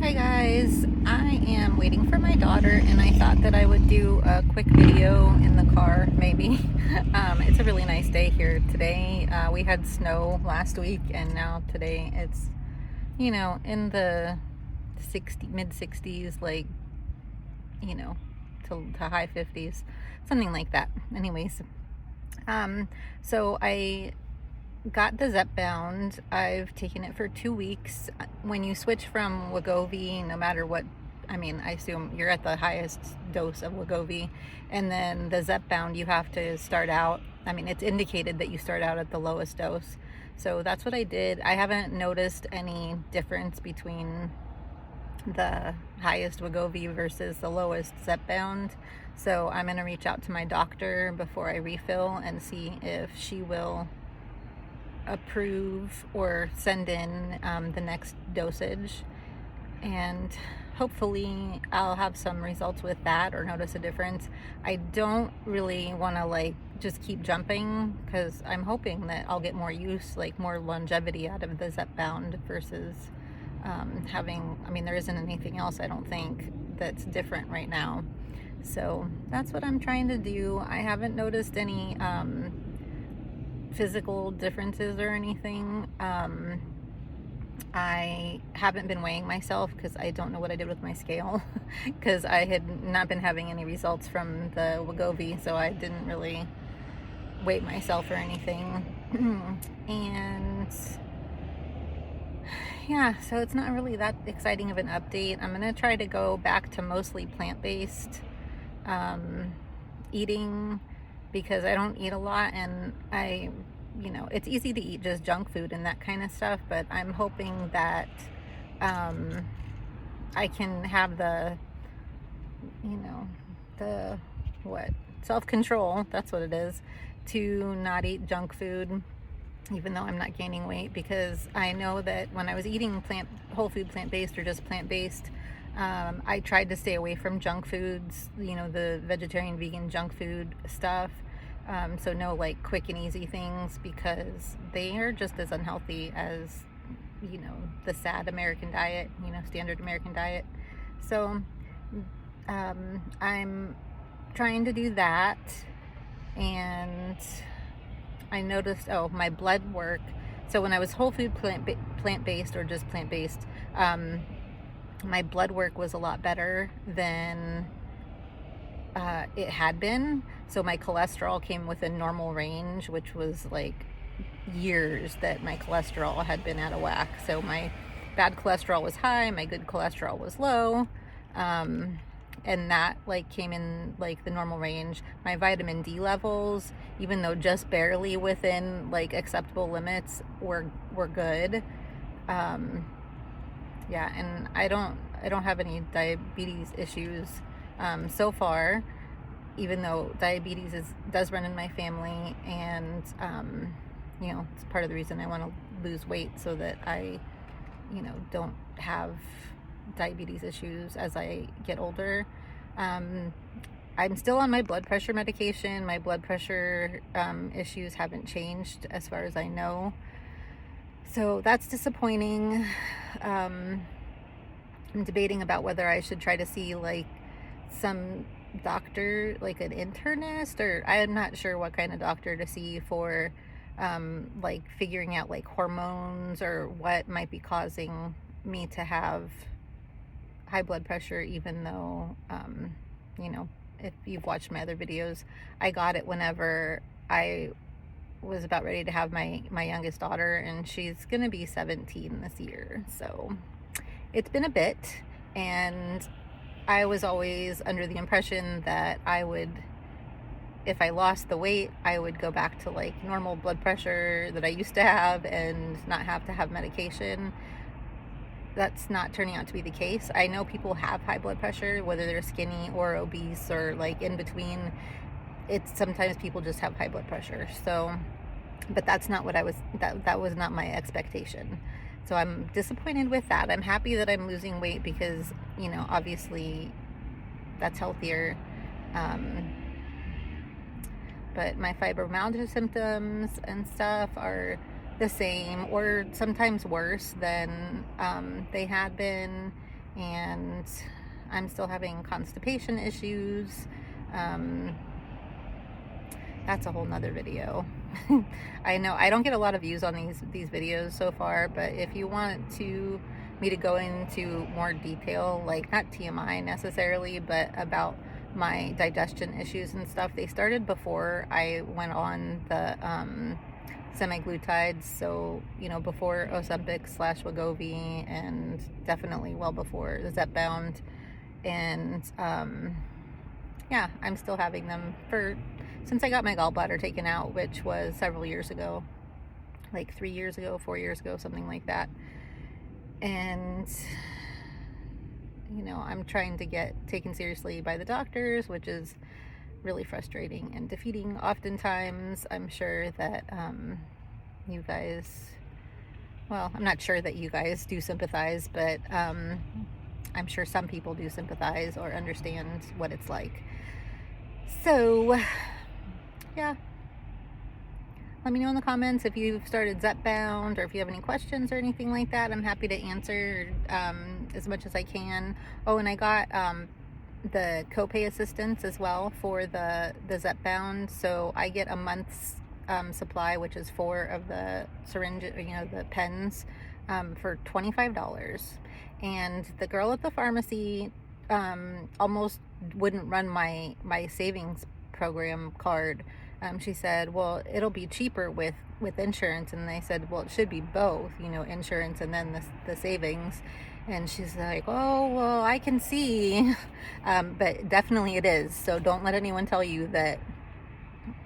Hi guys, I am waiting for my daughter and I thought that I would do a quick video in the car maybe. It's a really nice day here today. We had snow last week and now today it's, in the mid 60s, like, you know, to high 50s, something like that. Anyways, so I got the Zepbound. I've taken it for 2 weeks. When you switch from Wegovy, no matter what, I assume you're at the highest dose of Wegovy, and then the Zepbound, you have to start out, it's indicated that you start out at the lowest dose. So that's what I did. I haven't noticed any difference between the highest Wegovy versus the lowest Zepbound. So I'm going to reach out to my doctor before I refill and see if she will approve or send in the next dosage, and hopefully I'll have some results with that or notice a difference. I don't really want to just keep jumping because I'm hoping that I'll get more use, like more longevity out of the Zepbound versus having, there isn't anything else I don't think that's different right now. So that's what I'm trying to do. I haven't noticed any physical differences or anything. I haven't been weighing myself because I don't know what I did with my scale because I had not been having any results from the Wegovy, so I didn't really weigh myself or anything. And yeah, so it's not really that exciting of an update. I'm gonna try to go back to mostly plant-based eating because I don't eat a lot, and it's easy to eat just junk food and that kind of stuff, but I'm hoping that I can have the what, self-control, that's what it is, to not eat junk food even though I'm not gaining weight, because I know that when I was eating whole food plant-based or just plant-based, I tried to stay away from junk foods, the vegetarian, vegan, junk food stuff. So no quick and easy things, because they are just as unhealthy as, the sad American diet, standard American diet. So I'm trying to do that. And I noticed, my blood work. So when I was whole food plant-based or just plant-based, my blood work was a lot better than it had been. So my cholesterol came within normal range, which was years that my cholesterol had been out of whack. So my bad cholesterol was high, my good cholesterol was low, and that came in the normal range. My vitamin D levels, even though just barely within acceptable limits, were good. Yeah, and I don't have any diabetes issues so far, even though diabetes does run in my family, and it's part of the reason I want to lose weight, so that I don't have diabetes issues as I get older. I'm still on my blood pressure medication. My blood pressure issues haven't changed as far as I know, so that's disappointing. I'm debating about whether I should try to see some doctor, an internist, or I'm not sure what kind of doctor to see for figuring out hormones or what might be causing me to have high blood pressure, even though if you've watched my other videos, I got it whenever I was about ready to have my youngest daughter, and she's gonna be 17 this year. So it's been a bit, and I was always under the impression that if I lost the weight, I would go back to normal blood pressure that I used to have and not have to have medication. That's not turning out to be the case. I know people have high blood pressure, whether they're skinny or obese or in between. It's sometimes people just have high blood pressure. So, but that's not what that was not my expectation. So I'm disappointed with that. I'm happy that I'm losing weight because, obviously that's healthier. But my fibromyalgia symptoms and stuff are the same or sometimes worse than they had been. and I'm still having constipation issues. That's a whole nother video. I know I don't get a lot of views on these videos so far, but if you want me to go into more detail, like not TMI necessarily, but about my digestion issues and stuff, they started before I went on the semaglutides, so before Ozempic/Wegovy, and definitely well before the Zepbound, and yeah, I'm still having them since I got my gallbladder taken out, which was several years ago, like 3 years ago, 4 years ago, something like that. And I'm trying to get taken seriously by the doctors, which is really frustrating and defeating oftentimes. I'm sure that you guys, well, I'm not sure that you guys do sympathize, but I'm sure some people do sympathize or understand what it's like. So yeah, let me know in the comments if you've started Zepbound, or if you have any questions or anything like that. I'm happy to answer as much as I can. Oh, and I got the copay assistance as well for the Zepbound, so I get a month's supply, which is 4 of the syringes, the pens, for $25. And the girl at the pharmacy almost wouldn't run my savings program card. She said, well, it'll be cheaper with insurance. And I said, well, it should be both, insurance and then the savings. And she's like, oh, well, I can see. But definitely it is. So don't let anyone tell you that,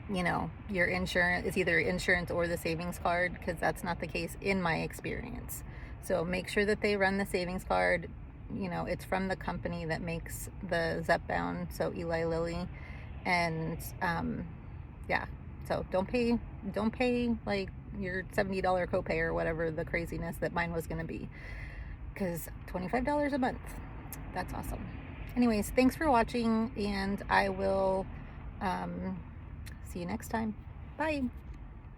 your insurance is either insurance or the savings card, because that's not the case in my experience. So make sure that they run the savings card. It's from the company that makes the Zepbound, so Eli Lilly. And yeah, so don't pay like your $70 copay or whatever the craziness that mine was going to be, because $25 a month, that's awesome. Anyways, thanks for watching, and I will see you next time. Bye.